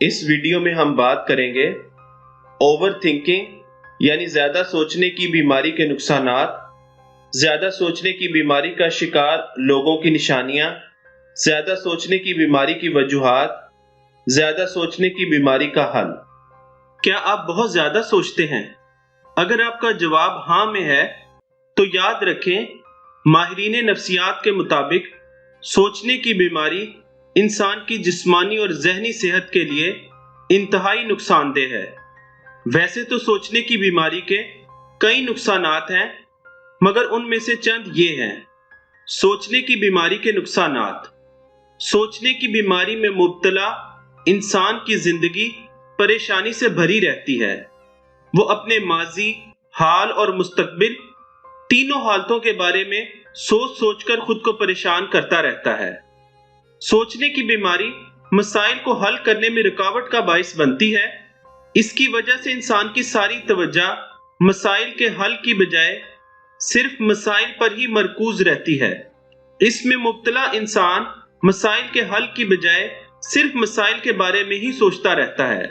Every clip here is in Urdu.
اس ویڈیو میں ہم بات کریں گے اوور تھنکنگ یعنی زیادہ سوچنے کی بیماری کے نقصانات، زیادہ سوچنے کی بیماری کا شکار لوگوں کی نشانیاں، زیادہ سوچنے کی بیماری کی وجوہات، زیادہ سوچنے کی بیماری کا حل۔ کیا آپ بہت زیادہ سوچتے ہیں؟ اگر آپ کا جواب ہاں میں ہے تو یاد رکھیں، ماہرین نفسیات کے مطابق سوچنے کی بیماری انسان کی جسمانی اور ذہنی صحت کے لیے انتہائی نقصان دہ ہے۔ ویسے تو سوچنے کی بیماری کے کئی نقصانات ہیں، مگر ان میں سے چند یہ ہیں۔ سوچنے کی بیماری کے نقصانات۔ سوچنے کی بیماری میں مبتلا انسان کی زندگی پریشانی سے بھری رہتی ہے۔ وہ اپنے ماضی، حال اور مستقبل تینوں حالتوں کے بارے میں سوچ سوچ کر خود کو پریشان کرتا رہتا ہے۔ سوچنے کی بیماری مسائل کو حل کرنے میں رکاوٹ کا باعث بنتی ہے۔ اس کی وجہ سے انسان کی ساری توجہ مسائل کے حل کی بجائے صرف مسائل پر ہی مرکوز رہتی ہے۔ اس میں مبتلا انسان مسائل کے حل کی بجائے صرف مسائل کے بارے میں ہی سوچتا رہتا ہے۔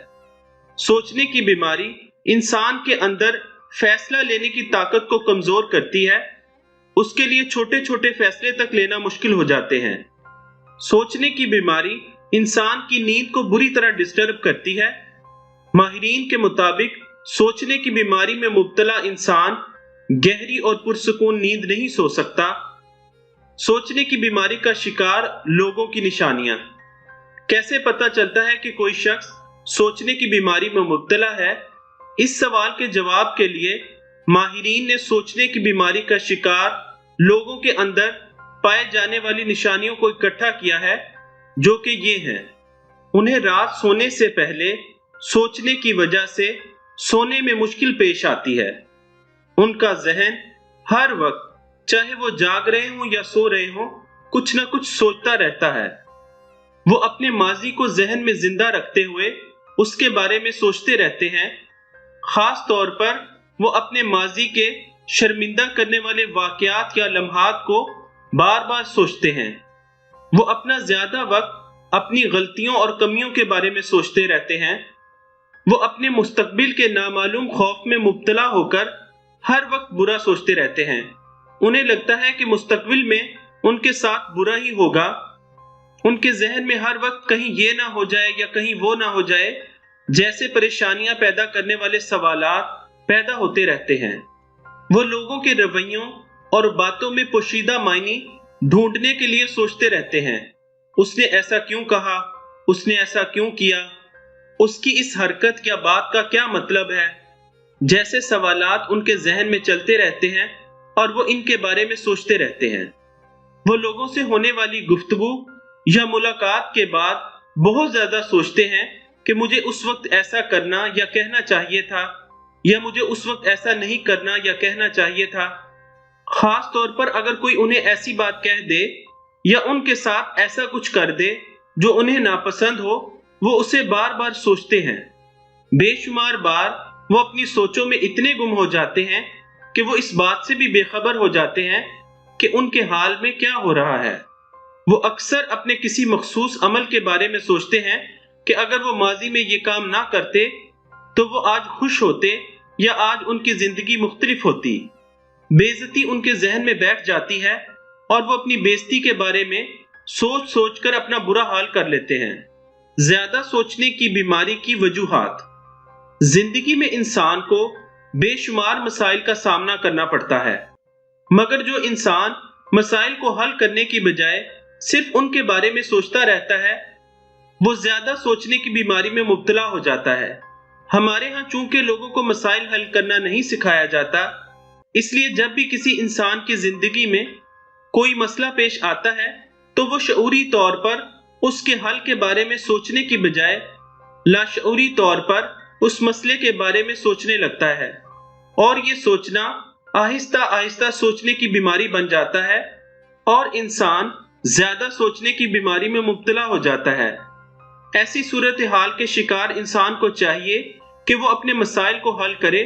سوچنے کی بیماری انسان کے اندر فیصلہ لینے کی طاقت کو کمزور کرتی ہے۔ اس کے لیے چھوٹے چھوٹے فیصلے تک لینا مشکل ہو جاتے ہیں۔ سوچنے کی بیماری انسان کی نیند کو بری طرح ڈسٹرب کرتی ہے۔ ماہرین کے مطابق سوچنے کی بیماری میں مبتلا انسان گہری اور پرسکون نیند نہیں سو سکتا۔ سوچنے کی بیماری کا شکار لوگوں کی نشانیاں۔ کیسے پتہ چلتا ہے کہ کوئی شخص سوچنے کی بیماری میں مبتلا ہے؟ اس سوال کے جواب کے لیے ماہرین نے سوچنے کی بیماری کا شکار لوگوں کے اندر پائے جانے والی نشانیوں کو اکٹھا کیا ہے، جو کہ یہ ہیں۔ انہیں رات سونے سے پہلے سوچنے کی وجہ سے سونے میں مشکل پیش آتی ہے۔ ان کا ذہن ہر وقت، چاہے وہ جاگ رہے ہوں یا سو رہے ہوں، کچھ نہ کچھ سوچتا رہتا ہے۔ وہ اپنے ماضی کو ذہن میں زندہ رکھتے ہوئے اس کے بارے میں سوچتے رہتے ہیں۔ خاص طور پر وہ اپنے ماضی کے شرمندہ کرنے والے واقعات یا لمحات کو بار بار سوچتے ہیں۔ وہ اپنا زیادہ وقت اپنی غلطیوں اور کمیوں کے بارے میں سوچتے رہتے ہیں۔ وہ اپنے مستقبل کے نامعلوم خوف میں مبتلا ہو کر ہر وقت برا سوچتے رہتے ہیں۔ انہیں لگتا ہے کہ مستقبل میں ان کے ساتھ برا ہی ہوگا۔ ان کے ذہن میں ہر وقت کہیں یہ نہ ہو جائے یا کہیں وہ نہ ہو جائے جیسے پریشانیاں پیدا کرنے والے سوالات پیدا ہوتے رہتے ہیں۔ وہ لوگوں کے رویوں اور باتوں میں پوشیدہ معنی ڈھونڈنے کے لیے سوچتے رہتے ہیں۔ اس نے ایسا کیوں کہا؟ اس نے ایسا کیوں کیا؟ اس کی اس حرکت یا بات کا کیا مطلب ہے؟ جیسے سوالات ان کے ذہن میں چلتے رہتے ہیں اور وہ ان کے بارے میں سوچتے رہتے ہیں۔ وہ لوگوں سے ہونے والی گفتگو یا ملاقات کے بعد بہت زیادہ سوچتے ہیں کہ مجھے اس وقت ایسا کرنا یا کہنا چاہیے تھا، یا مجھے اس وقت ایسا نہیں کرنا یا کہنا چاہیے تھا۔ خاص طور پر اگر کوئی انہیں ایسی بات کہہ دے یا ان کے ساتھ ایسا کچھ کر دے جو انہیں ناپسند ہو، وہ اسے بار بار سوچتے ہیں۔ بے شمار بار وہ اپنی سوچوں میں اتنے گم ہو جاتے ہیں کہ وہ اس بات سے بھی بے خبر ہو جاتے ہیں کہ ان کے حال میں کیا ہو رہا ہے۔ وہ اکثر اپنے کسی مخصوص عمل کے بارے میں سوچتے ہیں کہ اگر وہ ماضی میں یہ کام نہ کرتے تو وہ آج خوش ہوتے یا آج ان کی زندگی مختلف ہوتی۔ بے عزتی ان کے ذہن میں بیٹھ جاتی ہے اور وہ اپنی بے عزتی کے بارے میں سوچ سوچ کر اپنا برا حال کر لیتے ہیں۔ زیادہ سوچنے کی بیماری کی وجوہات۔ زندگی میں انسان کو بے شمار مسائل کا سامنا کرنا پڑتا ہے، مگر جو انسان مسائل کو حل کرنے کی بجائے صرف ان کے بارے میں سوچتا رہتا ہے، وہ زیادہ سوچنے کی بیماری میں مبتلا ہو جاتا ہے۔ ہمارے ہاں چونکہ لوگوں کو مسائل حل کرنا نہیں سکھایا جاتا، اس لیے جب بھی کسی انسان کی زندگی میں کوئی مسئلہ پیش آتا ہے تو وہ شعوری طور پر اس کے حل کے بارے میں سوچنے کی بجائے لاشعوری طور پر اس مسئلے کے بارے میں سوچنے لگتا ہے، اور یہ سوچنا آہستہ آہستہ سوچنے کی بیماری بن جاتا ہے اور انسان زیادہ سوچنے کی بیماری میں مبتلا ہو جاتا ہے۔ ایسی صورتحال کے شکار انسان کو چاہیے کہ وہ اپنے مسائل کو حل کرے،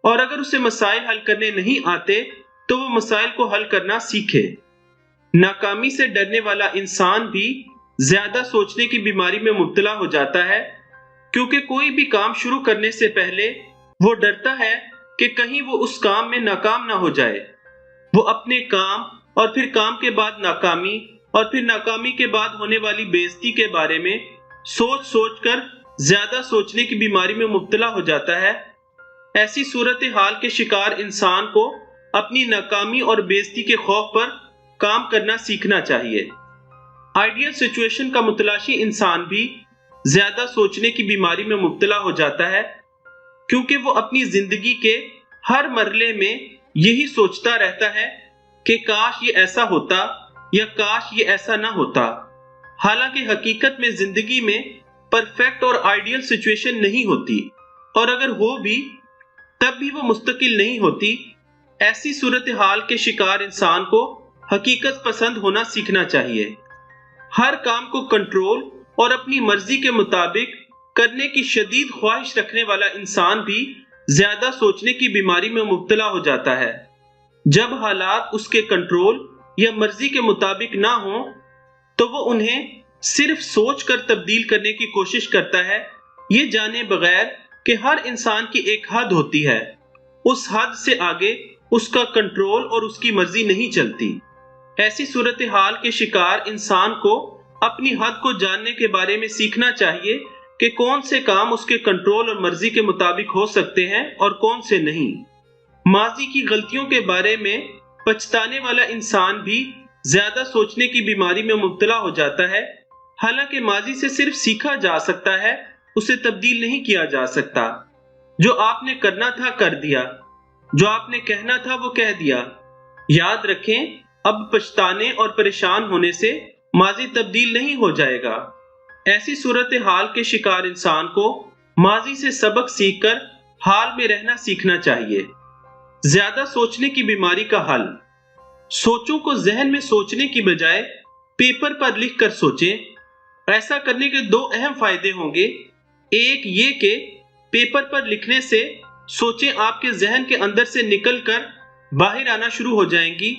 اور اگر اسے مسائل حل کرنے نہیں آتے تو وہ مسائل کو حل کرنا سیکھے۔ ناکامی سے ڈرنے والا انسان بھی زیادہ سوچنے کی بیماری میں مبتلا ہو جاتا ہے، کیونکہ کوئی بھی کام شروع کرنے سے پہلے وہ ڈرتا ہے کہ کہیں وہ اس کام میں ناکام نہ ہو جائے۔ وہ اپنے کام اور پھر کام کے بعد ناکامی اور پھر ناکامی کے بعد ہونے والی بے عزتی کے بارے میں سوچ سوچ کر زیادہ سوچنے کی بیماری میں مبتلا ہو جاتا ہے۔ ایسی صورتحال کے شکار انسان کو اپنی ناکامی اور بے عزتی کے خوف پر کام کرنا سیکھنا چاہیے۔ آئیڈیل سچویشن کا متلاشی انسان بھی زیادہ سوچنے کی بیماری میں مبتلا ہو جاتا ہے، کیونکہ وہ اپنی زندگی کے ہر مرحلے میں یہی سوچتا رہتا ہے کہ کاش یہ ایسا ہوتا یا کاش یہ ایسا نہ ہوتا۔ حالانکہ حقیقت میں زندگی میں پرفیکٹ اور آئیڈیل سچویشن نہیں ہوتی، اور اگر ہو بھی تب بھی وہ مستقل نہیں ہوتی۔ ایسی صورتحال کے شکار انسان کو حقیقت پسند ہونا سیکھنا چاہیے۔ ہر کام کو کنٹرول اور اپنی مرضی کے مطابق کرنے کی شدید خواہش رکھنے والا انسان بھی زیادہ سوچنے کی بیماری میں مبتلا ہو جاتا ہے۔ جب حالات اس کے کنٹرول یا مرضی کے مطابق نہ ہوں تو وہ انہیں صرف سوچ کر تبدیل کرنے کی کوشش کرتا ہے، یہ جانے بغیر کہ ہر انسان کی ایک حد ہوتی ہے، اس حد سے آگے اس کا کنٹرول اور اس کی مرضی نہیں چلتی۔ ایسی صورتحال کے شکار انسان کو اپنی حد کو جاننے کے بارے میں سیکھنا چاہیے کہ کون سے کام اس کے کنٹرول اور مرضی کے مطابق ہو سکتے ہیں اور کون سے نہیں۔ ماضی کی غلطیوں کے بارے میں پچھتانے والا انسان بھی زیادہ سوچنے کی بیماری میں مبتلا ہو جاتا ہے۔ حالانکہ ماضی سے صرف سیکھا جا سکتا ہے، اسے تبدیل نہیں کیا جا سکتا۔ جو آپ نے کرنا تھا کر دیا، جو آپ نے کہنا تھا وہ کہہ دیا۔ یاد رکھیں، اب پچھتانے اور پریشان ہونے سے ماضی تبدیل نہیں ہو جائے گا۔ ایسی صورتحال کے شکار انسان کو ماضی سے سبق سیکھ کر حال میں رہنا سیکھنا چاہیے۔ زیادہ سوچنے کی بیماری کا حل۔ سوچوں کو ذہن میں سوچنے کی بجائے پیپر پر لکھ کر سوچیں۔ ایسا کرنے کے دو اہم فائدے ہوں گے۔ ایک یہ کہ پیپر پر لکھنے سے سوچیں آپ کے ذہن کے اندر سے نکل کر باہر آنا شروع ہو جائیں گی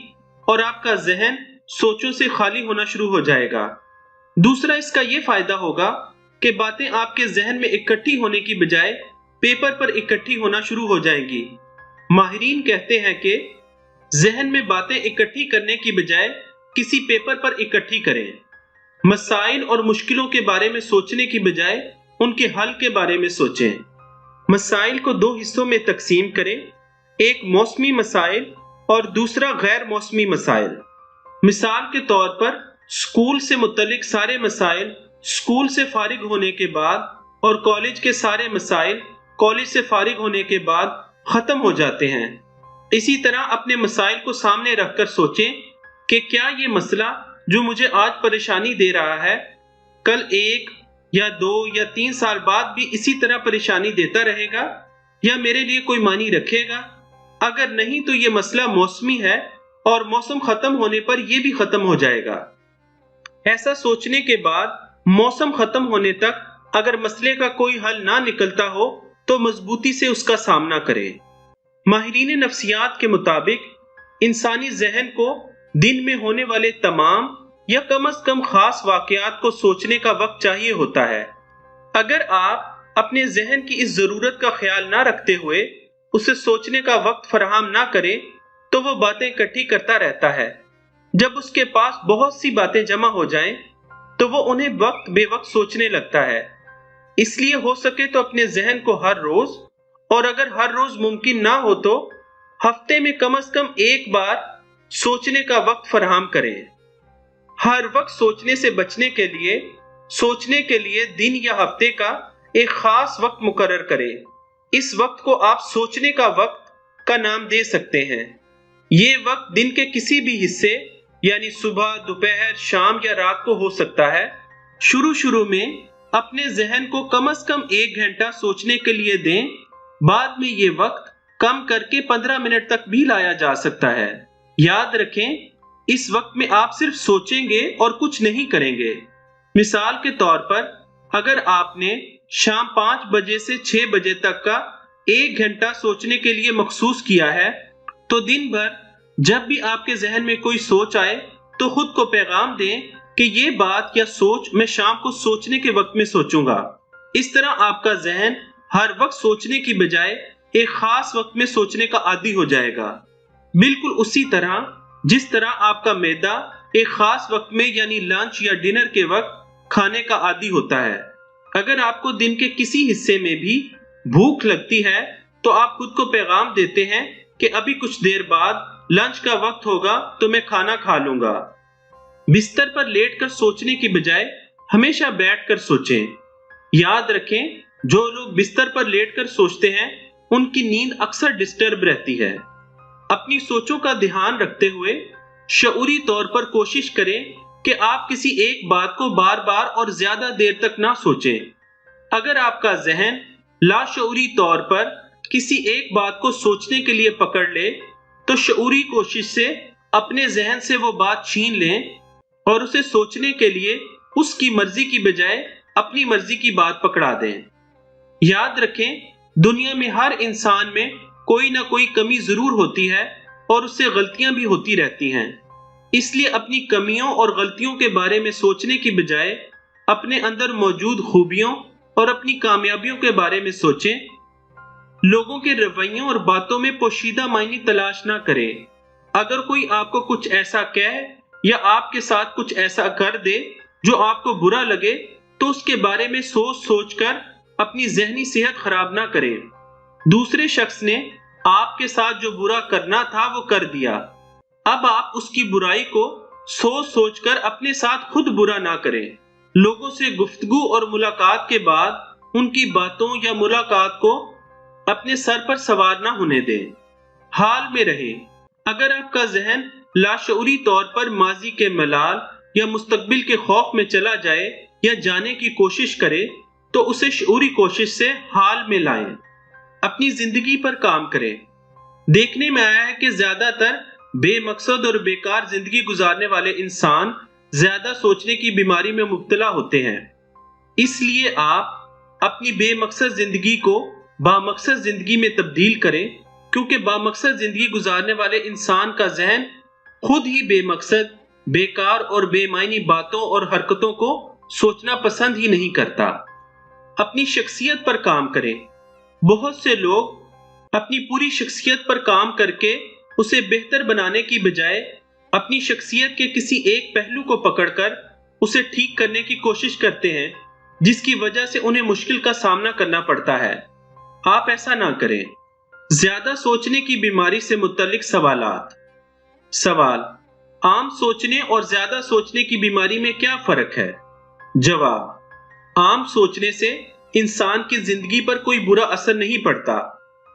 اور آپ کا ذہن سوچوں سے خالی ہونا شروع ہو جائے گا۔ دوسرا اس کا یہ فائدہ ہوگا کہ باتیں آپ کے ذہن میں اکٹھی ہونے کی بجائے پیپر پر اکٹھی ہونا شروع ہو جائیں گی۔ ماہرین کہتے ہیں کہ ذہن میں باتیں اکٹھی کرنے کی بجائے کسی پیپر پر اکٹھی کریں۔ مسائل اور مشکلوں کے بارے میں سوچنے کی بجائے ان کے حل کے بارے میں سوچیں۔ مسائل کو دو حصوں میں تقسیم کریں، ایک موسمی مسائل اور دوسرا غیر موسمی مسائل۔ مثال کے طور پر اسکول سے متعلق سارے مسائل اسکول سے فارغ ہونے کے بعد اور کالج کے سارے مسائل کالج سے فارغ ہونے کے بعد ختم ہو جاتے ہیں۔ اسی طرح اپنے مسائل کو سامنے رکھ کر سوچیں کہ کیا یہ مسئلہ جو مجھے آج پریشانی دے رہا ہے کل 1 یا 2 یا 3 سال بعد بھی اسی طرح پریشانی دیتا رہے گا یا میرے لیے کوئی معنی رکھے گا؟ اگر نہیں تو یہ مسئلہ موسمی ہے اور موسم ختم ہونے پر یہ بھی ختم ہو جائے گا۔ ایسا سوچنے کے بعد موسم ختم ہونے تک اگر مسئلے کا کوئی حل نہ نکلتا ہو تو مضبوطی سے اس کا سامنا کریں۔ ماہرین نفسیات کے مطابق انسانی ذہن کو دن میں ہونے والے تمام یا کم از کم خاص واقعات کو سوچنے کا وقت چاہیے ہوتا ہے۔ اگر آپ اپنے ذہن کی اس ضرورت کا خیال نہ رکھتے ہوئے اسے سوچنے کا وقت فراہم نہ کریں تو وہ باتیں اکٹھی کرتا رہتا ہے۔ جب اس کے پاس بہت سی باتیں جمع ہو جائیں تو وہ انہیں وقت بے وقت سوچنے لگتا ہے۔ اس لیے ہو سکے تو اپنے ذہن کو ہر روز، اور اگر ہر روز ممکن نہ ہو تو ہفتے میں کم از کم ایک بار سوچنے کا وقت فراہم کریں۔ ہر وقت سوچنے سے بچنے کے لیے دن یا ہفتے کا ایک خاص وقت مقرر کریں۔ اس وقت کو آپ سوچنے کا وقت کا نام دے سکتے ہیں۔ یہ وقت دن کے کسی بھی حصے یعنی صبح، دوپہر، شام یا رات کو ہو سکتا ہے۔ شروع میں اپنے ذہن کو کم از کم 1 گھنٹہ سوچنے کے لیے دیں، بعد میں یہ وقت کم کر کے 15 منٹ تک بھی لایا جا سکتا ہے۔ یاد رکھیں، اس وقت میں آپ صرف سوچیں گے اور کچھ نہیں کریں گے۔ مثال کے طور پر اگر آپ نے شام 5 بجے سے 6 بجے تک کا 1 گھنٹہ سوچنے کے لیے مخصوص کیا ہے تو دن بھر جب بھی آپ کے ذہن میں کوئی سوچ آئے تو خود کو پیغام دیں کہ یہ بات یا سوچ میں شام کو سوچنے کے وقت میں سوچوں گا۔ اس طرح آپ کا ذہن ہر وقت سوچنے کی بجائے ایک خاص وقت میں سوچنے کا عادی ہو جائے گا، بالکل اسی طرح جس طرح آپ کا معدہ ایک خاص وقت میں یعنی لنچ یا ڈنر کے وقت کھانے کا عادی ہوتا ہے۔ اگر آپ کو دن کے کسی حصے میں بھی بھوک لگتی ہے تو آپ خود کو پیغام دیتے ہیں کہ ابھی کچھ دیر بعد لنچ کا وقت ہوگا تو میں کھانا کھا لوں گا۔ بستر پر لیٹ کر سوچنے کی بجائے ہمیشہ بیٹھ کر سوچیں۔ یاد رکھیں، جو لوگ بستر پر لیٹ کر سوچتے ہیں ان کی نیند اکثر ڈسٹرب رہتی ہے۔ اپنی سوچوں کا دھیان رکھتے ہوئے شعوری طور پر کوشش کریں کہ آپ کسی ایک بات کو بار بار اور زیادہ دیر تک نہ سوچیں۔ اگر آپ کا ذہن لاشعوری طور پر کسی ایک بات کو سوچنے کے لیے پکڑ لے تو شعوری کوشش سے اپنے ذہن سے وہ بات چھین لیں اور اسے سوچنے کے لیے اس کی مرضی کی بجائے اپنی مرضی کی بات پکڑا دیں۔ یاد رکھیں، دنیا میں ہر انسان میں کوئی نہ کوئی کمی ضرور ہوتی ہے اور اس سے غلطیاں بھی ہوتی رہتی ہیں۔ اس لیے اپنی کمیوں اور غلطیوں کے بارے میں سوچنے کی بجائے اپنے اندر موجود خوبیوں اور اپنی کامیابیوں کے بارے میں سوچیں۔ لوگوں کے رویوں اور باتوں میں پوشیدہ معنی تلاش نہ کریں۔ اگر کوئی آپ کو کچھ ایسا کہے یا آپ کے ساتھ کچھ ایسا کر دے جو آپ کو برا لگے تو اس کے بارے میں سوچ سوچ کر اپنی ذہنی صحت خراب نہ کریں۔ دوسرے شخص نے آپ کے ساتھ جو برا کرنا تھا وہ کر دیا، اب آپ اس کی برائی کو سوچ سوچ کر اپنے ساتھ خود برا نہ کریں۔ لوگوں سے گفتگو اور ملاقات کے بعد ان کی باتوں یا ملاقات کو اپنے سر پر سوار نہ ہونے دیں۔ حال میں رہیں۔ اگر آپ کا ذہن لاشعوری طور پر ماضی کے ملال یا مستقبل کے خوف میں چلا جائے یا جانے کی کوشش کرے تو اسے شعوری کوشش سے حال میں لائیں۔ اپنی زندگی پر کام کریں۔ دیکھنے میں آیا ہے کہ زیادہ تر بے مقصد اور بیکار زندگی گزارنے والے انسان زیادہ سوچنے کی بیماری میں مبتلا ہوتے ہیں۔ اس لیے آپ اپنی بے مقصد زندگی کو بامقصد زندگی میں تبدیل کریں، کیونکہ بامقصد زندگی گزارنے والے انسان کا ذہن خود ہی بے مقصد، بیکار اور بے معنی باتوں اور حرکتوں کو سوچنا پسند ہی نہیں کرتا۔ اپنی شخصیت پر کام کریں۔ بہت سے لوگ اپنی پوری شخصیت پر کام کر کے اسے بہتر بنانے کی بجائے اپنی شخصیت کے کسی ایک پہلو کو پکڑ کر اسے ٹھیک کرنے کی کوشش کرتے ہیں، جس کی وجہ سے انہیں مشکل کا سامنا کرنا پڑتا ہے۔ آپ ایسا نہ کریں۔ زیادہ سوچنے کی بیماری سے متعلق سوالات۔ سوال: عام سوچنے اور زیادہ سوچنے کی بیماری میں کیا فرق ہے؟ جواب: عام سوچنے سے انسان کی زندگی پر کوئی برا اثر نہیں پڑتا،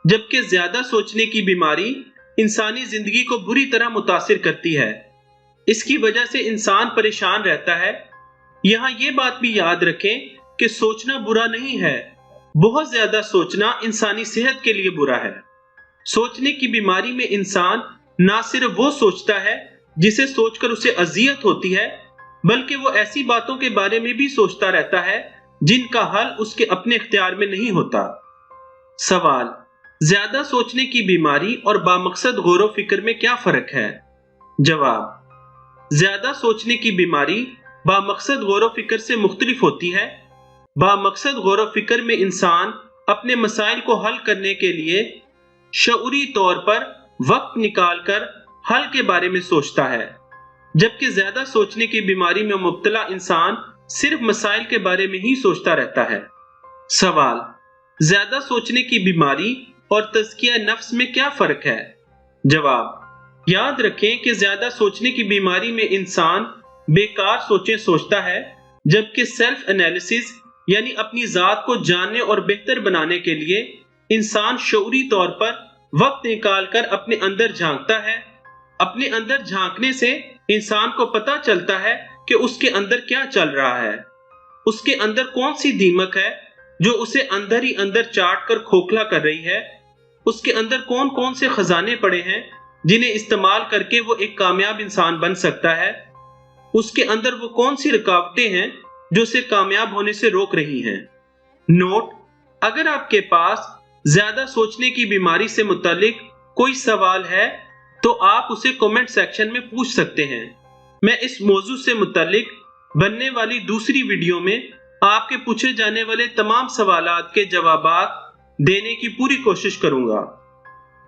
جبکہ زیادہ سوچنے کی بیماری انسانی زندگی کو بری طرح متاثر کرتی ہے۔ اس کی وجہ سے انسان پریشان رہتا ہے۔ یہاں یہ بات بھی یاد رکھیں کہ سوچنا برا نہیں ہے، بہت زیادہ سوچنا انسانی صحت کے لیے برا ہے۔ سوچنے کی بیماری میں انسان نہ صرف وہ سوچتا ہے جسے سوچ کر اسے اذیت ہوتی ہے، بلکہ وہ ایسی باتوں کے بارے میں بھی سوچتا رہتا ہے جن کا حل اس کے اپنے اختیار میں نہیں ہوتا۔ سوال: زیادہ سوچنے کی بیماری اور بامقصد غور و فکر میں کیا فرق ہے؟ جواب: زیادہ سوچنے کی بیماری بامقصد غور و فکر سے مختلف ہوتی ہے۔ بامقصد غور و فکر میں انسان اپنے مسائل کو حل کرنے کے لیے شعوری طور پر وقت نکال کر حل کے بارے میں سوچتا ہے، جبکہ زیادہ سوچنے کی بیماری میں مبتلا انسان صرف مسائل کے بارے میں ہی سوچتا رہتا ہے۔ سوال: زیادہ سوچنے کی بیماری اور تزکیہ نفس میں کیا فرق ہے؟ جواب: یاد رکھیں کہ زیادہ سوچنے کی بیماری میں انسان بیکار سوچیں سوچتا ہے، جبکہ سیلف انالیسس یعنی اپنی ذات کو جاننے اور بہتر بنانے کے لیے انسان شعوری طور پر وقت نکال کر اپنے اندر جھانکتا ہے۔ اپنے اندر جھانکنے سے انسان کو پتہ چلتا ہے کہ اس کے اندر کیا چل رہا ہے، اس کے اندر کون سی دیمک ہے جو اسے اندر ہی اندر چاٹ کر کھوکھلا کر رہی ہے، اس کے اندر کون کون سے خزانے پڑے ہیں جنہیں استعمال کر کے وہ ایک کامیاب انسان بن سکتا ہے، اس کے اندر وہ کون سی رکاوٹیں ہیں جو اسے کامیاب ہونے سے روک رہی ہیں۔ نوٹ: اگر آپ کے پاس زیادہ سوچنے کی بیماری سے متعلق کوئی سوال ہے تو آپ اسے کمنٹ سیکشن میں پوچھ سکتے ہیں۔ میں اس موضوع سے متعلق بننے والی دوسری ویڈیو میں آپ کے پوچھے جانے والے تمام سوالات کے جوابات دینے کی پوری کوشش کروں گا۔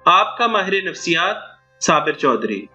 آپ کا ماہر نفسیات صابر چودھری۔